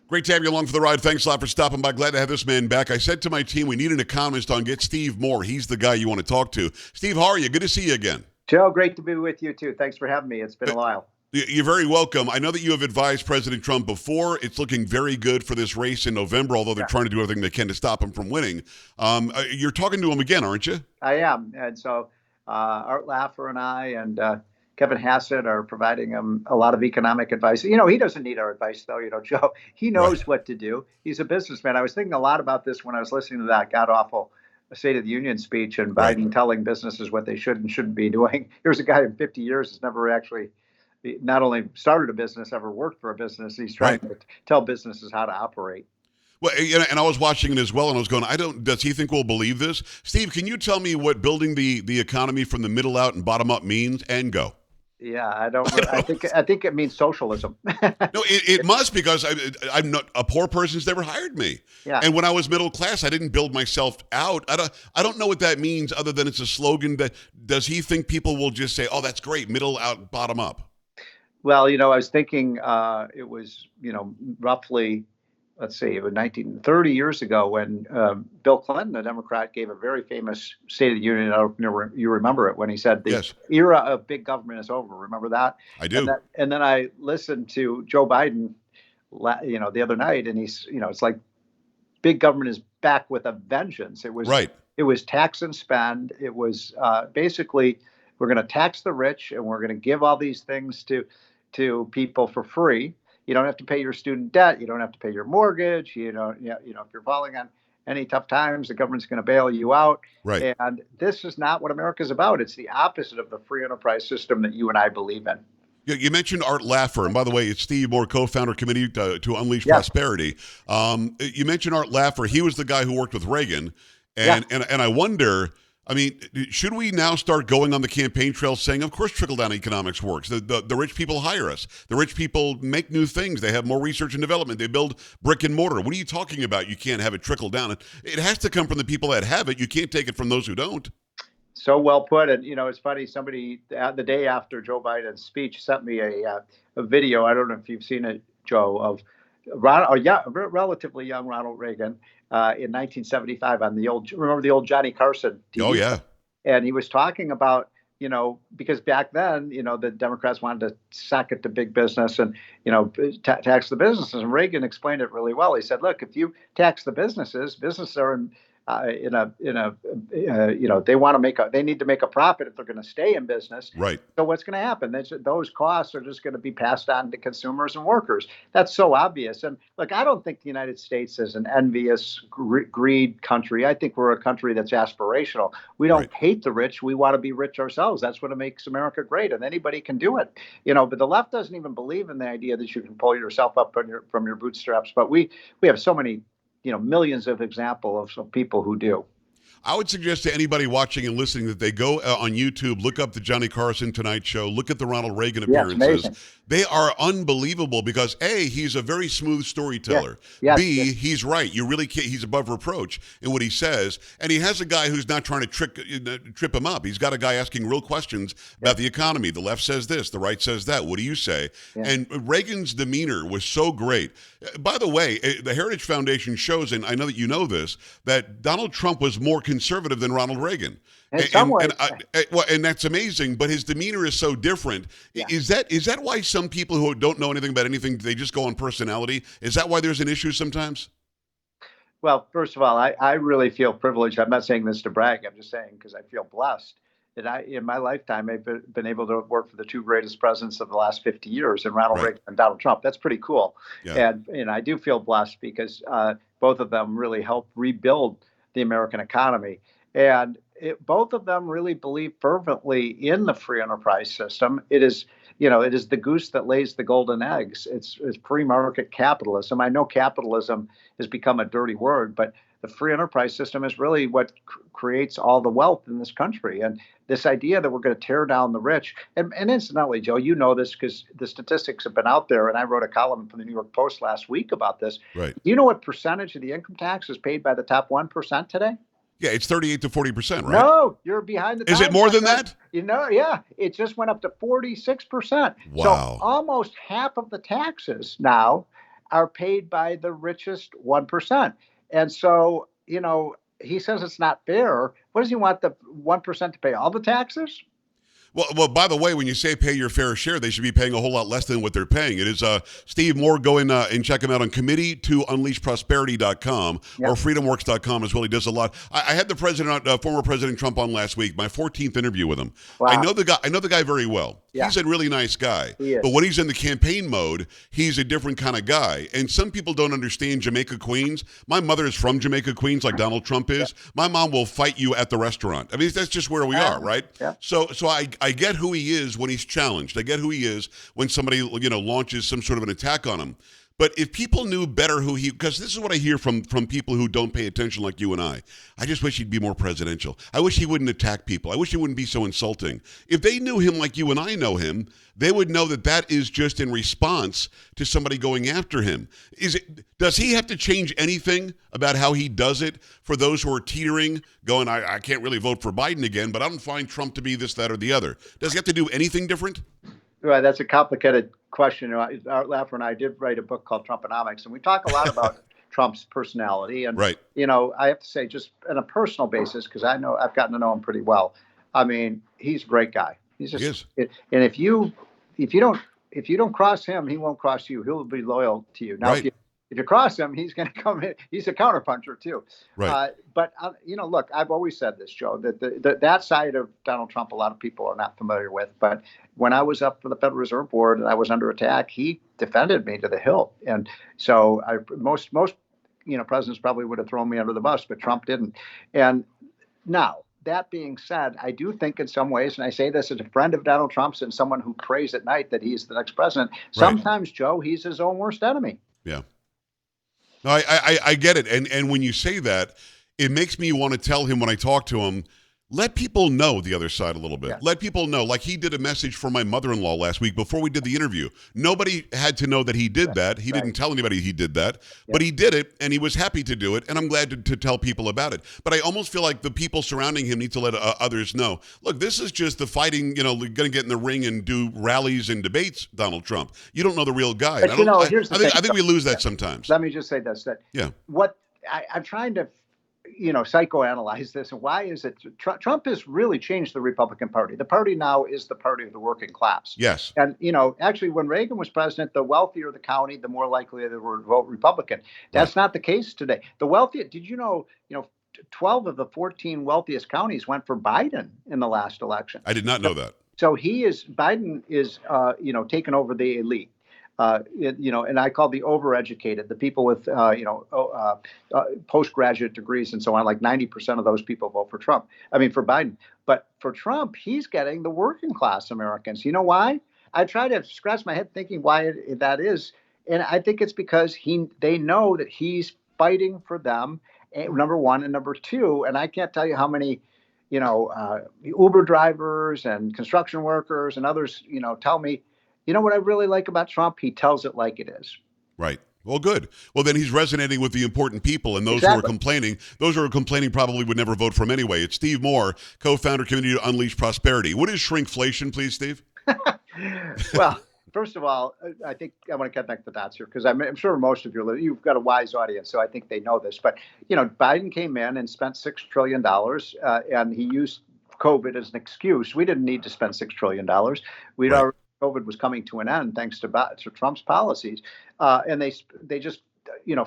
Great to have you along for the ride. Thanks a lot for stopping by. Glad to have this man back. I said to my team, we need an economist on. Get Steve Moore. He's the guy you want to talk to. Steve, how are you? Good to see you again. Joe, great to be with you, too. Thanks for having me. It's been a while. You're very welcome. I know that you have advised President Trump before. It's looking very good for this race in November, although they're trying to do everything they can to stop him from winning. You're talking to him again, aren't you? I am. And so Art Laffer and I and Kevin Hassett are providing him a lot of economic advice. He doesn't need our advice, though, Joe. He knows what to do. He's a businessman. I was thinking a lot about this when I was listening to that god-awful State of the Union speech and Biden telling businesses what they should and shouldn't be doing. Here's a guy in 50 years has never actually not only started a business, ever worked for a business. He's trying to tell businesses how to operate. Well, and I was watching it as well, and I was going, does he think we'll believe this? Steve, can you tell me what building the economy from the middle out and bottom up means? And go. Yeah, I think it means socialism. No, it must, because I'm not a poor person's never hired me. Yeah. And when I was middle class, I didn't build myself out. I don't know what that means other than it's a slogan. That does he think people will just say, "Oh, that's great, middle out, bottom up"? Well, I was thinking it was, roughly, let's see, it was 30 years ago when Bill Clinton, a Democrat, gave a very famous State of the Union. I don't know if you remember it, when he said the era of big government is over. Remember that? I do. And then I listened to Joe Biden, the other night, and he's, it's like big government is back with a vengeance. It was It was tax and spend. It was basically, we're going to tax the rich and we're going to give all these things to people for free. You don't have to pay your student debt. You don't have to pay your mortgage. If you're falling on any tough times, the government's going to bail you out. Right. And this is not what America's about. It's the opposite of the free enterprise system that you and I believe in. You mentioned Art Laffer, and by the way, it's Steve Moore, co-founder, Committee to Unleash Prosperity. You mentioned Art Laffer. He was the guy who worked with Reagan, and I wonder, should we now start going on the campaign trail saying, of course, trickle-down economics works. The rich people hire us. The rich people make new things. They have more research and development. They build brick and mortar. What are you talking about? You can't have it trickle down. It has to come from the people that have it. You can't take it from those who don't. So well put. And, it's funny, somebody the day after Joe Biden's speech sent me a video. I don't know if you've seen it, Joe, of relatively young Ronald Reagan in 1975 on remember the old Johnny Carson TV? Oh, yeah. And he was talking about, because back then, the Democrats wanted to sack it to big business and, tax the businesses. And Reagan explained it really well. He said, look, if you tax the businesses are they need to make a profit if they're going to stay in business. Right. So what's going to happen? Those costs are just going to be passed on to consumers and workers. That's so obvious. And look, I don't think the United States is an envious greed country. I think we're a country that's aspirational. We don't hate the rich. We want to be rich ourselves. That's what makes America great. And anybody can do it. But the left doesn't even believe in the idea that you can pull yourself up from your bootstraps. But we have so many millions of examples of people who do. I would suggest to anybody watching and listening that they go on YouTube, look up the Johnny Carson Tonight Show, look at the Ronald Reagan appearances. They are unbelievable because A, he's a very smooth storyteller. B, he's right. You really can't, he's above reproach in what he says. And he has a guy who's not trying to trip him up. He's got a guy asking real questions about the economy. The left says this, the right says that. What do you say? And Reagan's demeanor was so great. By the way, the Heritage Foundation shows, and I know that you know this, that Donald Trump was more conservative than Ronald Reagan. And that's amazing, but his demeanor is so different. Is that why some people who don't know anything about anything, they just go on personality? Is that why there's an issue sometimes? Well, first of all, I really feel privileged. I'm not saying this to brag. I'm just saying because I feel blessed that in my lifetime, I've been able to work for the two greatest presidents of the last 50 years, and Ronald Reagan and Donald Trump. That's pretty cool. And I do feel blessed because both of them really helped rebuild the American economy. And both of them really believe fervently in the free enterprise system. It is the goose that lays the golden eggs. It's pre-market capitalism. I know capitalism has become a dirty word, but the free enterprise system is really what creates all the wealth in this country. And this idea that we're going to tear down the rich, and incidentally, Joe, you know this because the statistics have been out there, and I wrote a column for the New York Post last week about this. Right. Do you know what percentage of the income tax is paid by the top 1% today? Yeah, it's 38 to 40%, right? No, you're behind the times. Is it more than that? It just went up to 46%. Wow. So almost half of the taxes now are paid by the richest 1%. And so, he says it's not fair. What does he want the 1% to pay? All the taxes? Well, by the way, when you say pay your fair share, they should be paying a whole lot less than what they're paying. It is Steve Moore. Go in and check him out on committee2unleashprosperity.com or freedomworks.com as well. He does a lot. I had the former President Trump on last week, my 14th interview with him. Wow. I know the guy very well. Yeah. He's a really nice guy. He is. But when he's in the campaign mode, he's a different kind of guy. And some people don't understand Jamaica, Queens. My mother is from Jamaica, Queens, like Donald Trump is. Yeah. My mom will fight you at the restaurant. I mean, that's just where we are, right? Yeah. So I get who he is when he's challenged. I get who he is when somebody, launches some sort of an attack on him. But if people knew better because this is what I hear from people who don't pay attention like you and I just wish he'd be more presidential. I wish he wouldn't attack people. I wish he wouldn't be so insulting. If they knew him like you and I know him, they would know that is just in response to somebody going after him. Does he have to change anything about how he does it for those who are teetering, going, I can't really vote for Biden again, but I don't find Trump to be this, that, or the other? Does he have to do anything different? Right, that's a complicated question. Laffer and I did write a book called Trumponomics, and we talk a lot about Trump's personality. And, right. I have to say, just on a personal basis, because I've gotten to know him pretty well. I mean, he's a great guy. He's just, and if you don't cross him, he won't cross you. He'll be loyal to you. Now, right. If you cross him, he's going to come in. He's a counterpuncher too. Right. But look, I've always said this, Joe, that that side of Donald Trump, a lot of people are not familiar with. But when I was up for the Federal Reserve Board and I was under attack, he defended me to the hilt. And so most presidents probably would have thrown me under the bus, but Trump didn't. And now, that being said, I do think in some ways, and I say this as a friend of Donald Trump's and someone who prays at night that he's the next president, sometimes, Joe, he's his own worst enemy. Yeah. No, I get it. And when you say that, it makes me want to tell him when I talk to him, let people know the other side a little bit. Yeah. Let people know. Like he did a message for my mother-in-law last week before we did the interview. Nobody had to know that he did that. He didn't tell anybody he did that. Yeah. But he did it, and he was happy to do it, and I'm glad to tell people about it. But I almost feel like the people surrounding him need to let others know. Look, this is just the fighting, going to get in the ring and do rallies and debates, Donald Trump. You don't know the real guy. But, I think we lose that sometimes. Let me just say this. I'm trying to psychoanalyze this. And why is it Trump has really changed the Republican Party? The party now is the party of the working class. Yes. And, actually, when Reagan was president, the wealthier the county, the more likely they were to vote Republican. That's not the case today. The wealthy, did you know, 12 of the 14 wealthiest counties went for Biden in the last election. I did not know that. So Biden is, taken over the elite. And I call the overeducated, the people with, postgraduate degrees and so on, like 90% of those people vote for Biden. But for Trump, he's getting the working class Americans. You know why? I try to scratch my head thinking why that is. And I think it's because they know that he's fighting for them, number one, and number two. And I can't tell you how many, Uber drivers and construction workers and others, tell me, what I really like about Trump? He tells it like it is. Right. Well, good. Well, then he's resonating with the important people, and those who are complaining probably would never vote for him anyway. It's Steve Moore, co-founder, Committee to Unleash Prosperity. What is shrinkflation, please, Steve? Well, first of all, I think I want to connect the dots here because I'm sure most of you've got a wise audience, so I think they know this. But, Biden came in and spent $6 trillion, and he used COVID as an excuse. We didn't need to spend $6 trillion. We'd already COVID was coming to an end thanks to Trump's policies, and they just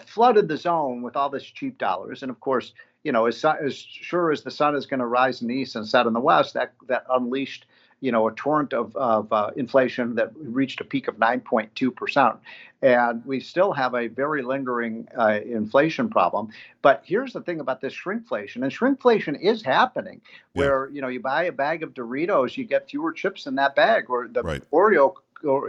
flooded the zone with all this cheap dollars. And of course, as sure as the sun is going to rise in the east and set in the west, that unleashed a torrent of inflation that reached a peak of 9.2%. And we still have a very lingering inflation problem. But here's the thing about this shrinkflation. And shrinkflation is happening where, you buy a bag of Doritos, you get fewer chips in that bag, or the Oreo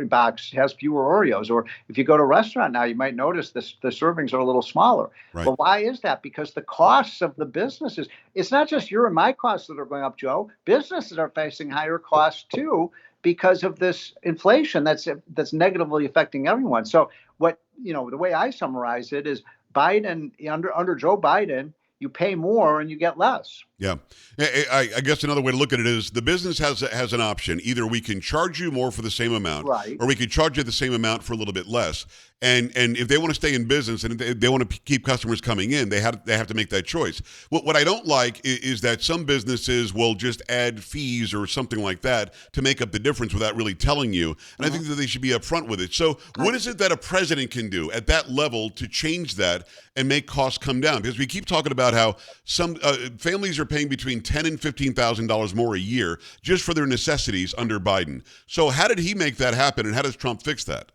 box has fewer Oreos. Or if you go to a restaurant now, you might notice the servings are a little smaller. Right. But why is that? Because the costs of the businesses, it's not just your and my costs that are going up, Joe. Businesses are facing higher costs too because of this inflation that's negatively affecting everyone. So the way I summarize it is Biden, under Joe Biden, you pay more and you get less. Yeah. I guess another way to look at it is the business has an option. Either we can charge you more for the same amount, or we can charge you the same amount for a little bit less. And if they want to stay in business and they want to keep customers coming in, they have to make that choice. What I don't like is that some businesses will just add fees or something like that to make up the difference without really telling you. And I think that they should be upfront with it. So what is it that a president can do at that level to change that and make costs come down? Because we keep talking about how some families are paying between $10,000 and $15,000 more a year just for their necessities under Biden. So how did he make that happen, and how does Trump fix that?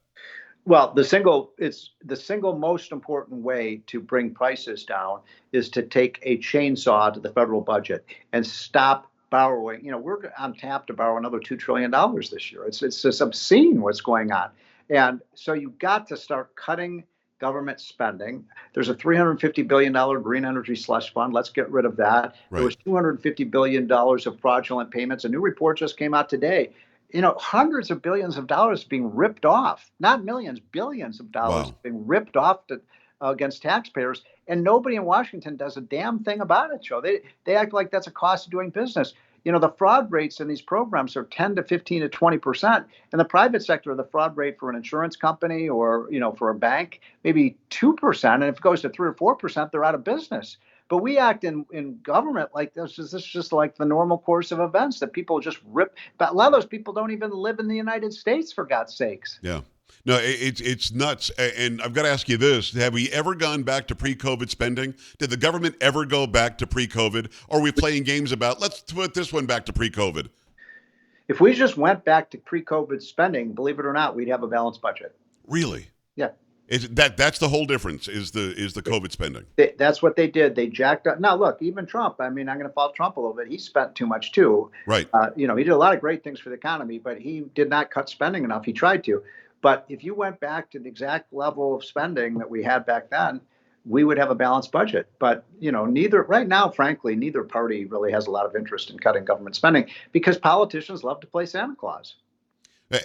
Well, it's the single most important way to bring prices down is to take a chainsaw to the federal budget and stop borrowing. We're on tap to borrow another $2 trillion this year. It's just obscene what's going on. And so you've got to start cutting government spending. There's a $350 billion green energy slush fund. Let's get rid of that. Right. There was $250 billion of fraudulent payments. A new report just came out today. Hundreds of billions of dollars being ripped off, not millions, billions of dollars being ripped off against taxpayers. And nobody in Washington does a damn thing about it, Joe. They act like that's a cost of doing business. The fraud rates in these programs are 10 to 15 to 20%. In the private sector, the fraud rate for an insurance company or, for a bank, maybe 2%. And if it goes to 3 or 4%, they're out of business. But we act in government like this is just like the normal course of events that people just rip. But a lot of those people don't even live in the United States, for God's sakes. Yeah. No, it's nuts. And I've got to ask you this. Have we ever gone back to pre-COVID spending? Did the government ever go back to pre-COVID? Or are we playing games about, let's put this one back to pre-COVID? If we just went back to pre-COVID spending, believe it or not, we'd have a balanced budget. Really? Yeah. That's the whole difference is the COVID spending. That's what they did. They jacked up. Now, look, even Trump, I'm going to fault Trump a little bit. He spent too much, too. Right. He did a lot of great things for the economy, but he did not cut spending enough. He tried to. But if you went back to the exact level of spending that we had back then, we would have a balanced budget. But, right now, frankly, neither party really has a lot of interest in cutting government spending because politicians love to play Santa Claus.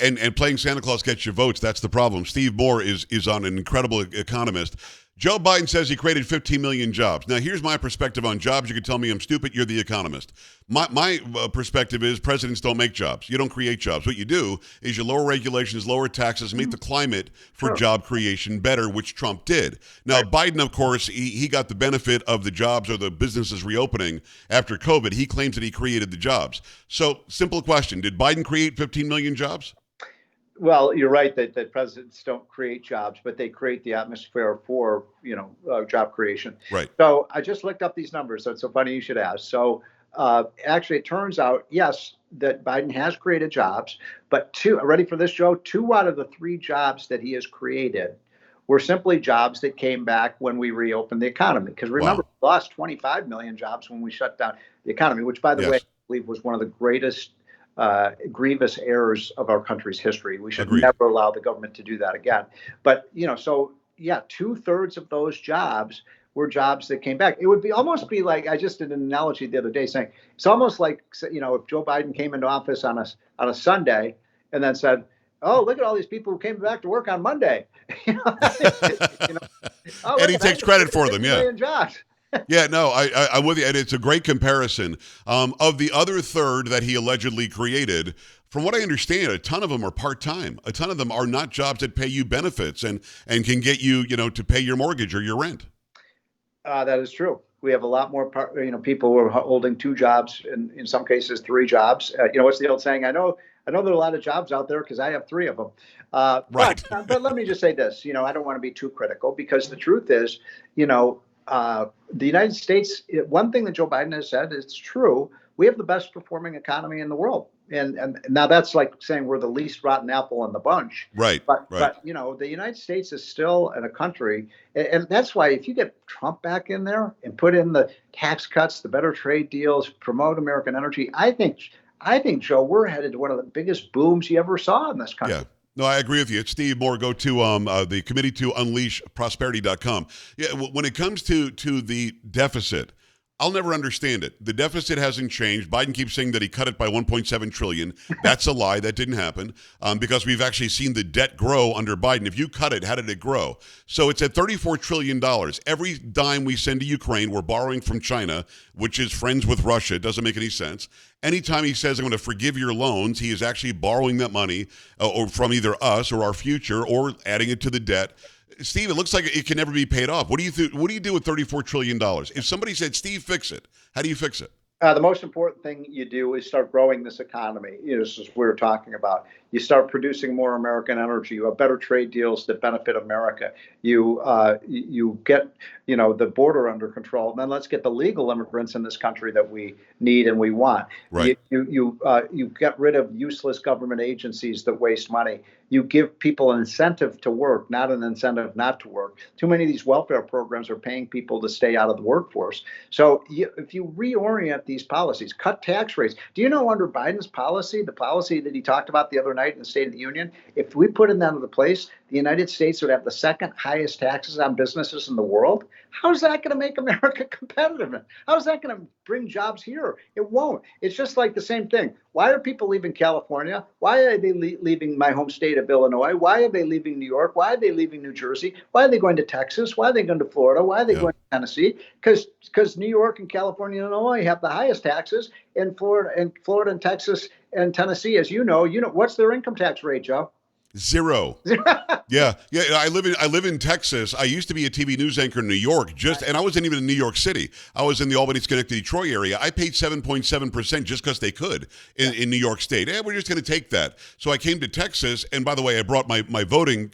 And playing Santa Claus gets you votes. That's the problem. Steve Moore is on an incredible economist. Joe Biden says he created 15 million jobs. Now, here's my perspective on jobs. You can tell me I'm stupid. You're the economist. My perspective is presidents don't make jobs. You don't create jobs. What you do is you lower regulations, lower taxes, make the climate for job creation better, which Trump did. Now, Biden, of course, he got the benefit of the jobs or the businesses reopening after COVID. He claims that he created the jobs. So, simple question. Did Biden create 15 million jobs? Well, you're right that presidents don't create jobs, but they create the atmosphere for, job creation. Right. So I just looked up these numbers. So it's so funny you should ask. So actually, it turns out, yes, that Biden has created jobs, but ready for this, Joe? 2 out of the 3 jobs that he has created were simply jobs that came back when we reopened the economy. Because remember, we lost 25 million jobs when we shut down the economy, which, by the way, I believe was one of the greatest grievous errors of our country's history. We should never allow the government to do that again. But, 2/3 of those jobs were jobs that came back. It would almost be like, I just did an analogy the other day saying, it's almost like, if Joe Biden came into office on a Sunday and then said, oh, look at all these people who came back to work on Monday. And he takes credit for them. Yeah. Jobs. Yeah, no, I'm with you, and it's a great comparison. Of the other third that he allegedly created, from what I understand, a ton of them are part-time. A ton of them are not jobs that pay you benefits and can get you, to pay your mortgage or your rent. That is true. We have a lot more, people who are holding 2 jobs, in some cases 3 jobs. What's the old saying? I know there are a lot of jobs out there because I have 3 of them. Right. But let me just say this. I don't want to be too critical because the truth is, the United States, one thing that Joe Biden has said is true. We have the best performing economy in the world. And now that's like saying we're the least rotten apple in the bunch. Right. But the United States is still in a country. And that's why if you get Trump back in there and put in the tax cuts, the better trade deals, promote American energy, I think, Joe, we're headed to one of the biggest booms you ever saw in this country. Yeah. No, I agree with you. It's Steve Moore. Go to the committee to unleash prosperity.com. Yeah, when it comes to the deficit, I'll never understand it. The deficit hasn't changed. Biden keeps saying that he cut it by 1.7 trillion. That's a lie. That didn't happen because we've actually seen the debt grow under Biden. If you cut it, how did it grow? So it's at $34 trillion. Every dime we send to Ukraine, we're borrowing from China, which is friends with Russia. It doesn't make any sense. Anytime he says, I'm going to forgive your loans, he is actually borrowing that money or from either us or our future or adding it to the debt. Steve, it looks like it can never be paid off. What do you what do you do with $34 trillion? If somebody said, Steve, fix it, how do you fix it? The most important thing you do is start growing this economy. This is what we're talking about. You start producing more American energy. You have better trade deals that benefit America. You get the border under control. And then let's get the legal immigrants in this country that we need and we want. Right. You get rid of useless government agencies that waste money. You give people an incentive to work, not an incentive not to work. Too many of these welfare programs are paying people to stay out of the workforce. So if you reorient these policies, cut tax rates. Do you know under Biden's policy, the policy that he talked about the other night in the State of the Union, if we put it into place, the United States would have the second highest taxes on businesses in the world. How's that going to make America competitive? How's that going to bring jobs here? It won't. It's just like the same thing. Why are people leaving California? Why are they leaving my home state of Illinois? Why are they leaving New York? Why are they leaving New Jersey? Why are they going to Texas? Why are they going to Florida? Why are they going to Tennessee? Because New York and California and Illinois have the highest taxes, and Florida and Texas and Tennessee, as you know, what's their income tax rate, Joe? Zero. Yeah. I live in Texas. I used to be a TV news anchor in New York, and I wasn't even in New York City. I was in the Albany, Schenectady, Detroit area. I paid 7.7% just because they could in New York State. We're just going to take that. So I came to Texas, and by the way, I brought my voting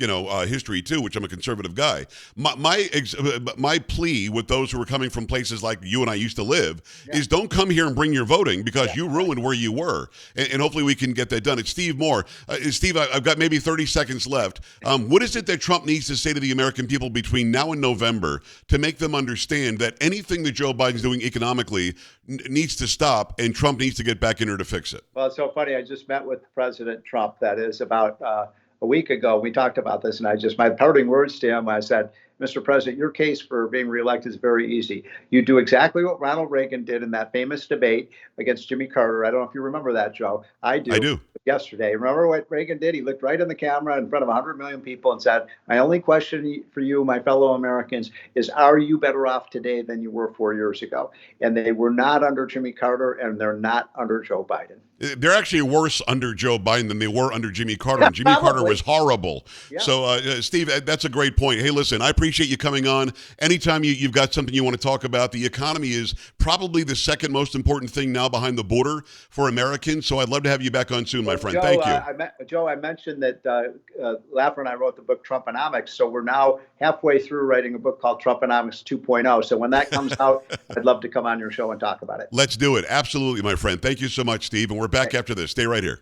history too, which I'm a conservative guy. My plea with those who are coming from places like you and I used to live is don't come here and bring your voting because you ruined where you were, and hopefully we can get that done. It's Steve Moore. Steve, I've got maybe 30 seconds left. What is it that Trump needs to say to the American people between now and November to make them understand that anything that Joe Biden's doing economically needs to stop and Trump needs to get back in there to fix it? Well, it's so funny. I just met with President Trump, that is about a week ago. We talked about this, and my parting words to him, I said, Mr. President, your case for being reelected is very easy. You do exactly what Ronald Reagan did in that famous debate against Jimmy Carter. I don't know if you remember that, Joe. I do. Yesterday. Remember what Reagan did? He looked right in the camera in front of 100 million people and said, my only question for you, my fellow Americans, is are you better off today than you were 4 years ago? And they were not under Jimmy Carter, and they're not under Joe Biden. They're actually worse under Joe Biden than they were under Jimmy Carter. And Jimmy Carter was horrible. Yeah. So, Steve, that's a great point. Hey, listen, I appreciate you coming on. Anytime you've got something you want to talk about, the economy is probably the second most important thing now behind the border for Americans. So I'd love to have you back on soon, my friend. Joe, thank you. Joe, I mentioned that Laffer and I wrote the book Trumponomics. So we're now halfway through writing a book called Trumponomics 2.0. So when that comes out, I'd love to come on your show and talk about it. Let's do it. Absolutely, my friend. Thank you so much, Steve. And we're back after this. Stay right here.